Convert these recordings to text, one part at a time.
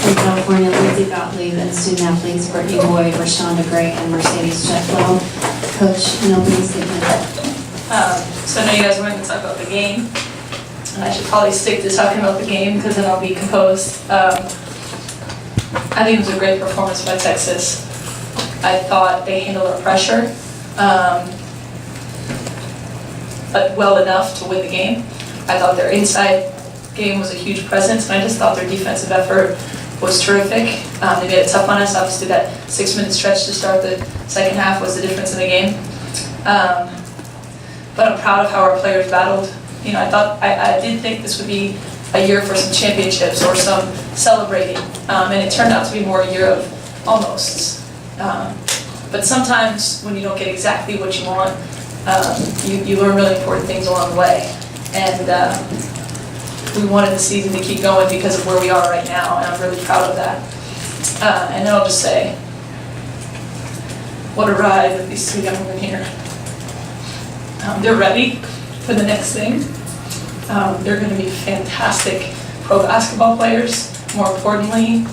from California, Lindsay Gottlieb, and student athletes Brittany Boyd, Reshanda Gray, and Mercedes Jefflo. Coach, an opening statement. So I know you guys wanted to talk about the game. I should probably stick to talking about the game because then I'll be composed. I think it was a great performance by Texas. I thought they handled our pressure, but well enough to win the game. I thought their inside game was a huge presence, and I just thought their defensive effort was terrific. They made it tough on us. Obviously, that 6-minute stretch to start the second half was the difference in the game. But I'm proud of how our players battled. You know, I did think this would be a year for some championships or some celebrating, and it turned out to be more a year of almosts. But sometimes when you don't get exactly what you want, you learn really important things along the way. And we wanted the season to keep going because of where we are right now, and I'm really proud of that. And then I'll just say, what a ride with these two young women here. They're ready for the next thing. They're going to be fantastic pro basketball players. More importantly,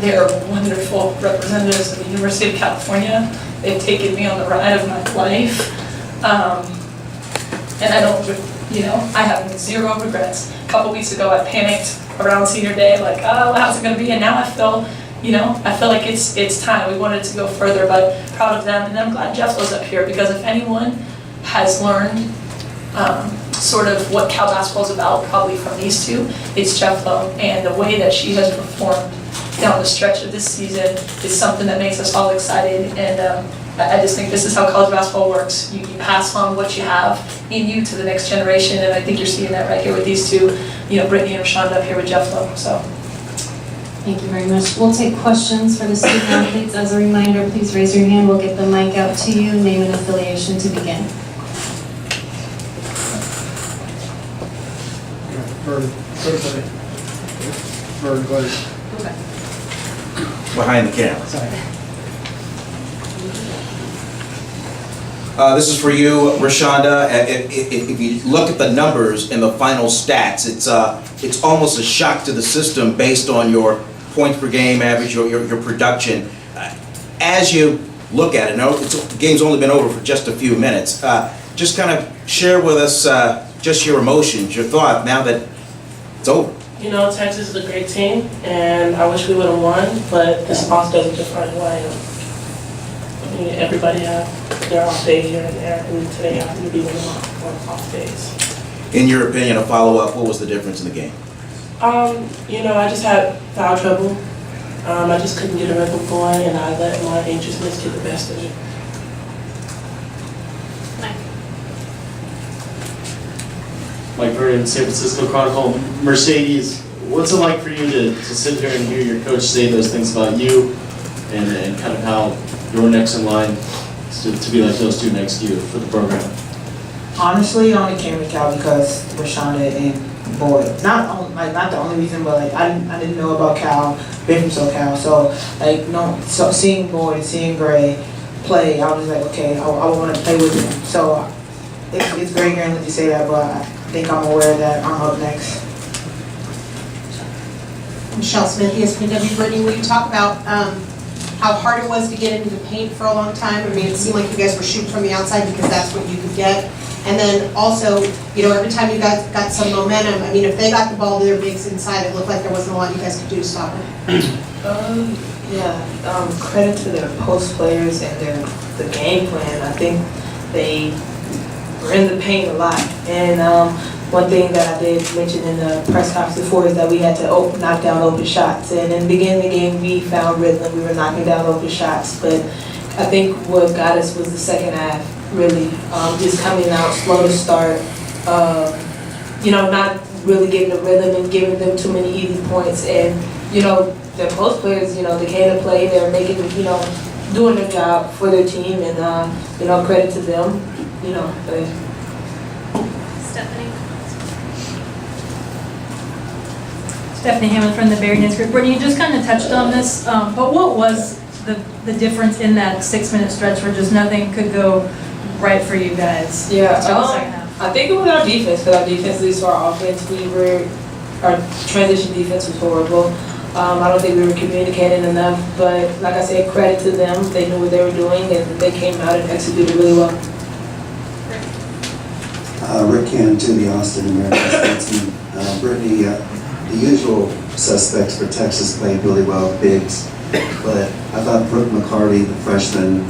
they are wonderful representatives of the University of California. They've taken me on the ride of my life. And I don't, I have zero regrets. A couple weeks ago, I panicked around senior day, like, oh, how's it going to be? And now I feel like it's time. We wanted to go further, but proud of them. And I'm glad Jefflo's up here because if anyone has learned sort of what Cal basketball is about, probably from these two, it's Jefflo. And the way that she has performed down the stretch of this season is something that makes us all excited. And I just think this is how college basketball works. You pass on what you have in you to the next generation, and I think you're seeing that right here with these two, Brittany and Reshanda up here with Jefflo. So. Thank you very much. We'll take questions for the student athletes. As a reminder, please raise your hand. We'll get the mic out to you. Name and affiliation to begin. Behind the camera. This is for you, Reshanda. If you look at the numbers in the final stats, it's almost a shock to the system based on your points per game average, your production. As you look at it, the game's only been over for just a few minutes. Just kind of share with us just your emotions, your thought now that it's over. Texas is a great team, and I wish we would have won, but this loss doesn't define who I am. Everybody have their off day here and there, and today happened to be one of my off days. In your opinion, a follow-up, what was the difference in the game? I just had foul trouble. I just couldn't get a rhythm going, and I let my anxiousness get the best of it. Mike Vernon, San Francisco Chronicle. Mercedes, what's it like for you to sit here and hear your coach say those things about you and kind of how you're next in line to be like those two next to you for the program? Honestly, I only came to Cal because Reshanda and Boyd. Not the only reason, but I didn't know about Cal, being from SoCal. So seeing Boyd, seeing Gray play, I was like, okay, I want to play with them. So it's great hearing Lindsay say that, but I think I'm aware that I'm up next. Michelle Smith, ESPNW. Brittany, will you talk about how hard it was to get into the paint for a long time? I mean, it seemed like you guys were shooting from the outside because that's what you could get. And then also, every time you guys got some momentum, I mean, if they got the ball to their bigs inside, it looked like there wasn't a lot you guys could do to stop it. Credit to their post players and the game plan. I think they were in the paint a lot. And one thing that I did mention in the press conference before is that we had to knock down open shots. And in the beginning of the game, we found rhythm. We were knocking down open shots. But I think what got us was the second half, really. Just coming out slow to start. Not really getting the rhythm and giving them too many easy points. And, their post players, they came to play. They're making, doing their job for their team. And, credit to them, but Stephanie Hammond from the Barry Nance Group. Brittany, you just kind of touched on this, but what was the difference in that 6-minute stretch where just nothing could go right for you guys? Yeah, until the second half? I think it was our defense, because our defense leads to our offense. Our transition defense was horrible. I don't think we were communicating enough, but like I said, credit to them. They knew what they were doing and they came out and executed really well. Rick Cannon to the Austin American Statesman. Brittany, the usual suspects for Texas played really well, bigs, but I thought Brooke McCarty, the freshman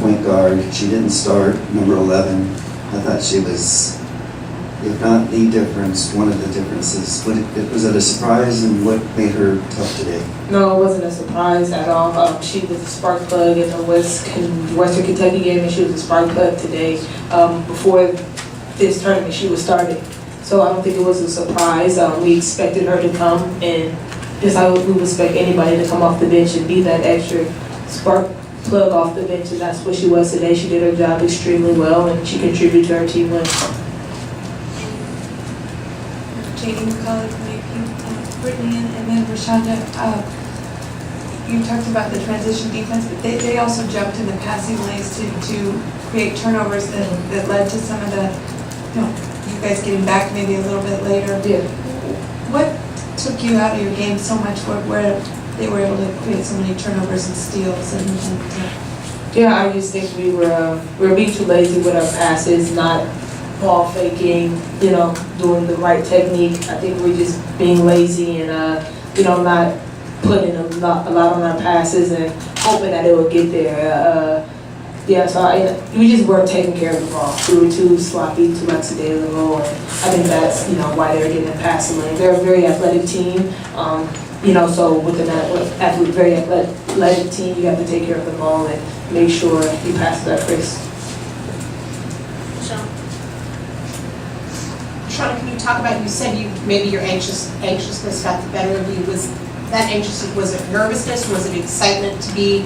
point guard, she didn't start, number 11. I thought she was, if not the difference, one of the differences. Was it a surprise, and what made her tough today? No, it wasn't a surprise at all. She was a spark plug in the Western Kentucky game, and she was a spark plug today. Before this tournament, she was starting. So I don't think it was a surprise. We expected her to come, and just like we would expect anybody to come off the bench and be that extra spark plug off the bench, and that's what she was today. She did her job extremely well, and she contributed to her team win. J.D. McCullough, Brittany, and then Reshanda. You talked about the transition defense, but they also jumped in the passing lanes to create turnovers that led to some of the, you guys getting back maybe a little bit later. Yeah. What took you out of your game so much where they were able to create so many turnovers and steals Yeah, I just think we were being too lazy with our passes, not ball faking, doing the right technique. I think we're just being lazy and not putting a lot on our passes and hoping that it will get there. So we just weren't taking care of the ball. We were too sloppy, too lackadaisical, and I think that's why they're getting in passing lane. They're a very athletic team. So with a very athletic team, you have to take care of the ball and make sure you pass that crisp. Reshanda, can you talk about, you said maybe your anxiousness got the better of you. Was that anxiousness, was it nervousness, was it excitement to be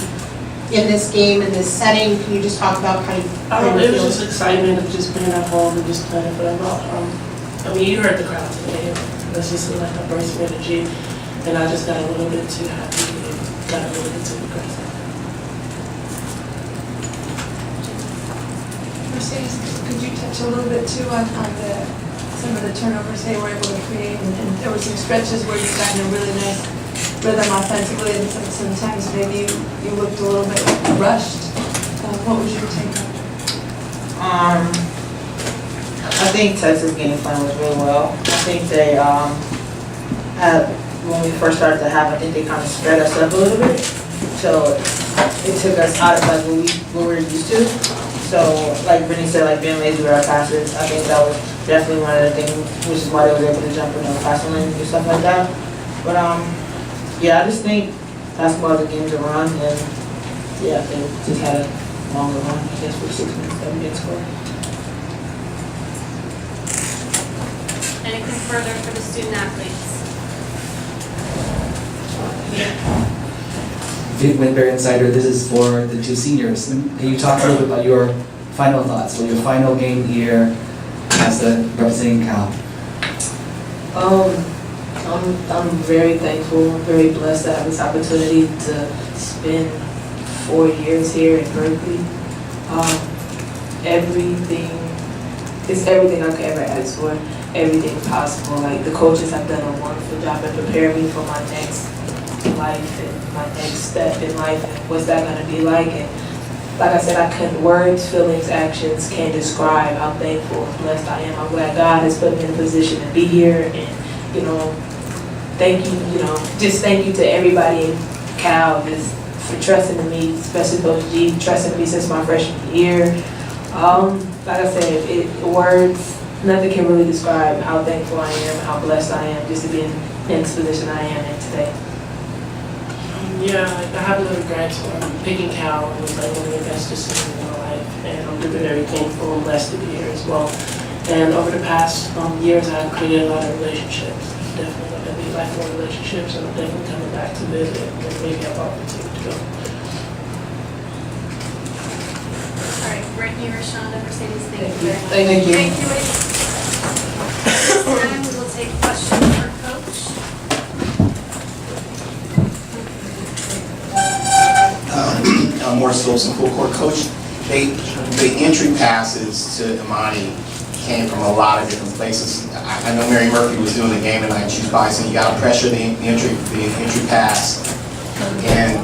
in this game, in this setting? Can you just talk about kind of how you It was feel? just excitement of just being at home and just playing for them. You heard the crowd today. It was just like a burst of energy, and I just got a little bit too happy and got a little bit too aggressive. Mercedes, could you touch a little bit too on some of the turnovers they were able to create? And there were some stretches where you got in a really nice rhythm offensively, and sometimes maybe you looked a little bit rushed. What was your take on that? I think Texas game plan was really well. I think they had, when we first started to have, I think they kind of spread us up a little bit. So it took us out of like what we were used to. So like Brittany said, like being lazy with our passes, I think that was definitely one of the things, which is why they were able to jump in the passing lane and do stuff like that. But I just think basketball is a game to run, and they just had a longer run, I guess, for 6 minutes that we didn't score. Anything further for the student athletes? Vic Winter Insider, this is for the two seniors. Can you talk a little bit about your final thoughts, your final game here as the representing Cal? I'm very thankful, very blessed to have this opportunity to spend 4 years here in Berkeley. It's everything I could ever ask for, everything possible. Like the coaches have done a wonderful job in preparing me for my next life and my next step in life and what's that going to be like. And like I said, I couldn't, words, feelings, actions can't describe how thankful and blessed I am. I'm glad God has put me in a position to be here, and thank you to everybody in Cal just for trusting in me, especially Coach G, trusting in me since my freshman year. Like I said, words, nothing can really describe how thankful I am, how blessed I am just to be in this position I am in today. I have no regrets for picking Cal. It was like one of the best decisions in my life, and I'm very thankful and blessed to be here as well. And over the past years, I've created a lot of relationships. Definitely going to be lifelong relationships, and I'm definitely coming back to visit and maybe have opportunity to go. All right, Brittany, Reshanda, Mercedes, thank you very much. Thank you. Thank you. This time we will take questions for Coach. Morris Wilson, full court coach. The entry passes to Imani came from a lot of different places. I know Mary Murphy was doing the game tonight. She was probably saying you got to pressure the entry pass,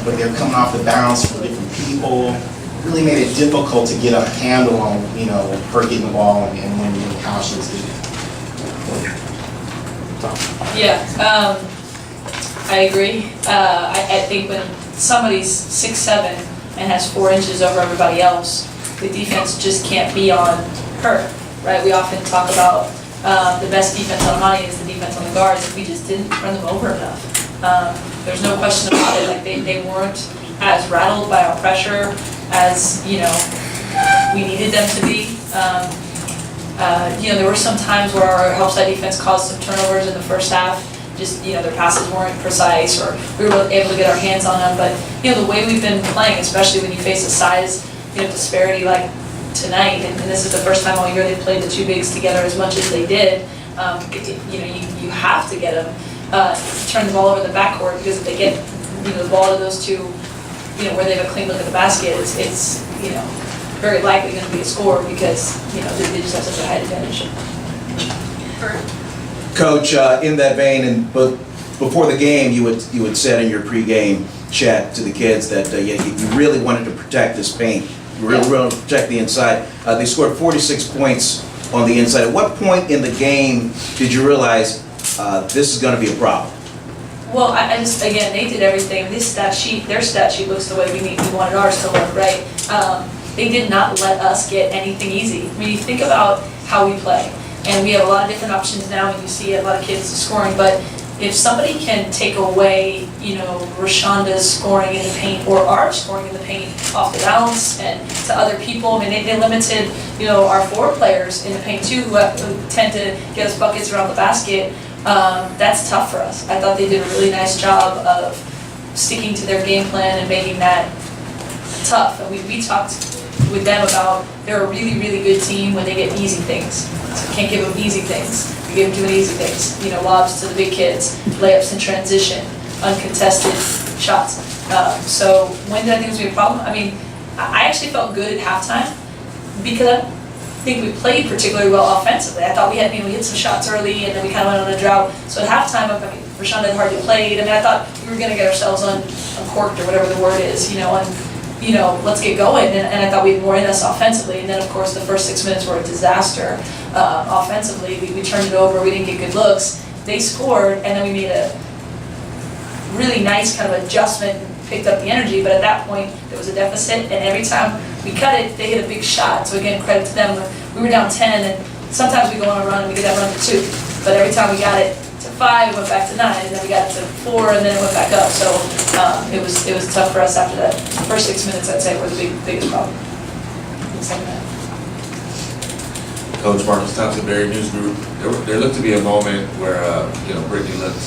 but they're coming off the bounce from different people. Really made it difficult to get a handle on, her getting the ball and when how she was getting it. Yeah, I agree. I think when somebody's 6'7" and has 4 inches over everybody else, the defense just can't be on her, right? We often talk about the best defense on money is the defense on the guards. We just didn't run them over enough. There's no question about it. Like they weren't as rattled by our pressure as we needed them to be. There were some times where our help side defense caused some turnovers in the first half. Just, their passes weren't precise or we were able to get our hands on them. But, the way we've been playing, especially when you face a size, disparity like tonight, and this is the first time all year they played the two bigs together as much as they did, you have to get them, turn the ball over the backcourt because if they get, the ball to those two, where they have a clean look at the basket, it's very likely going to be a score because, they just have such a high advantage. Coach, in that vein, and before the game, you had said in your pregame chat to the kids that you really wanted to protect this paint. You really wanted to protect the inside. They scored 46 points on the inside. At what point in the game did you realize this is going to be a problem? Well, I just, again, they did everything. Their stat sheet looks the way we wanted ours to look, right? They did not let us get anything easy. I mean, you think about how we play. And we have a lot of different options now, and you see a lot of kids scoring, but if somebody can take away, Reshanda's scoring in the paint or our scoring in the paint off the bounce and to other people, I mean, they limited, our forward players in the paint too, who tend to get us buckets around the basket. That's tough for us. I thought they did a really nice job of sticking to their game plan and making that tough. And we talked with them about they're a really, really good team when they get easy things. So you can't give them easy things. You give them doing easy things. Lobs to the big kids, layups in transition, uncontested shots. So when did I think it was going to be a problem? I mean, I actually felt good at halftime because I don't think we played particularly well offensively. I thought we had some shots early and then we kind of went on a drought. So at halftime, Reshanda had hardly played. I thought we were going to get ourselves uncorked or whatever the word is, let's get going. And I thought we had more in us offensively. And then, of course, the first 6 minutes were a disaster offensively. We turned it over. We didn't get good looks. They scored, and then we made a really nice kind of adjustment and picked up the energy. But at that point, there was a deficit. And every time we cut it, they hit a big shot. So, again, credit to them. We were down 10, and sometimes we go on a run and we get that run to 2. But every time we got it to 5, it went back to 9, and then we got it to 4, and then it went back up. So it was tough for us after that. The first 6 minutes, I'd say, were the biggest problem. Coach Marcus Thompson, Barry News Group. There looked to be a moment where Brittany looked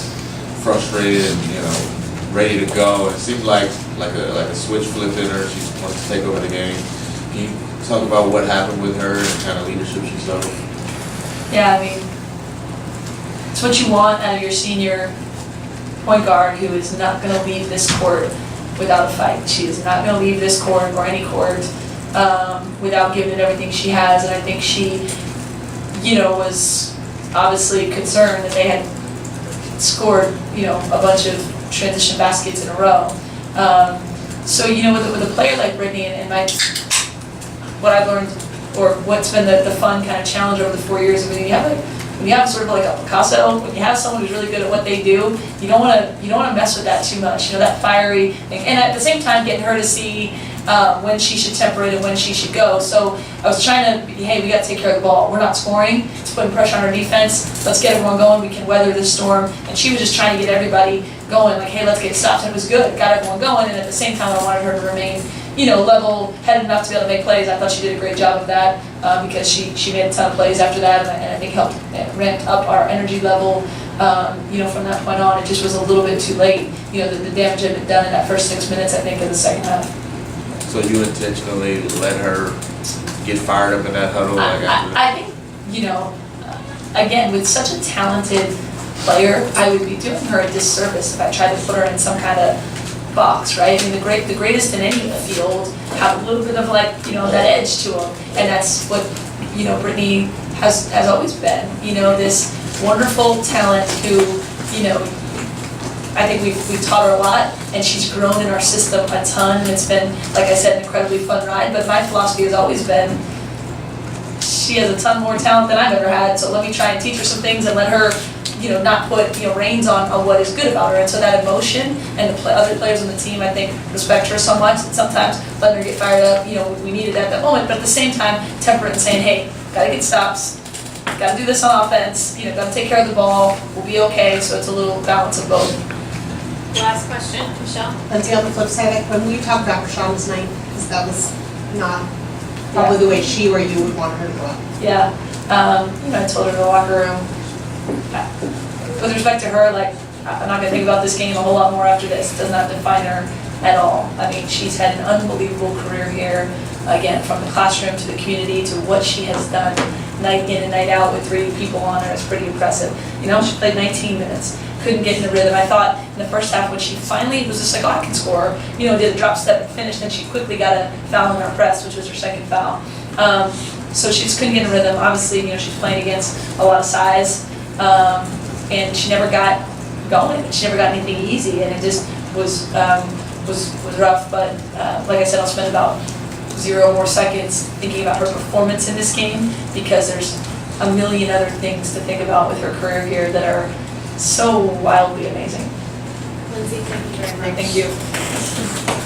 frustrated and ready to go. It seemed like a switch flipped in her. She wants to take over the game. Can you talk about what happened with her and kind of leadership she showed? Yeah, it's what you want out of your senior point guard who is not going to leave this court without a fight. She is not going to leave this court or any court without giving it everything she has. And I think she, was obviously concerned that they had scored, a bunch of transition baskets in a row. So, with a player like Brittany and what I've learned, or what's been the fun kind of challenge over the 4 years, when you have sort of like a Picasso, when you have someone who's really good at what they do, you don't want to mess with that too much. That fiery thing, and at the same time, getting her to see when she should temper it and when she should go. So I was trying to, hey, we got to take care of the ball. We're not scoring. It's putting pressure on our defense. Let's get everyone going. We can weather this storm. And she was just trying to get everybody going. Like, hey, let's get stops. And it was good. Got everyone going. And at the same time, I wanted her to remain, level-headed enough to be able to make plays. I thought she did a great job of that because she made a ton of plays after that, and I think helped ramped up our energy level. From that point on, it just was a little bit too late. The damage had been done in that first 6 minutes, I think, of the second half. So you intentionally let her get fired up in that huddle? I think, again, with such a talented player, I would be doing her a disservice if I tried to put her in some kind of box, right? I mean, the greatest in any field have a little bit of that edge to them, and that's what Brittany has always been, this wonderful talent who, I think we've taught her a lot, and she's grown in our system a ton, and it's been, like I said, an incredibly fun ride, but my philosophy has always been, she has a ton more talent than I've ever had, so let me try and teach her some things and let her, not put, reins on what is good about her, and so that emotion, and the other players on the team, I think, respect her so much, and sometimes letting her get fired up, we needed at that moment, but at the same time, temper it and saying, hey, gotta get stops, gotta do this on offense, gotta take care of the ball, we'll be okay, so it's a little balance of both. Last question, Michelle? Lindsay, on the flip side, when we talk about Reshanda's night, because that was not probably the way she or you would want her to go out. Yeah, I told her in the locker room, with respect to her, like, I'm not gonna think about this game a whole lot more after this. It does not define her at all. I mean, she's had an unbelievable career here, again, from the classroom to the community to what she has done night in and night out with 3 people on her. It's pretty impressive. She played 19 minutes, couldn't get in the rhythm. I thought in the first half when she finally was just like, oh, I can score, did a drop step and finish, then she quickly got a foul in our press, which was her second foul. So she just couldn't get in the rhythm. Obviously, she's playing against a lot of size, and she never got going. She never got anything easy, and it just was rough. But like I said, I'll spend about 0 more seconds thinking about her performance in this game, because there's a million other things to think about with her career here that are so wildly amazing. Lindsay, thank you very much. Thank you.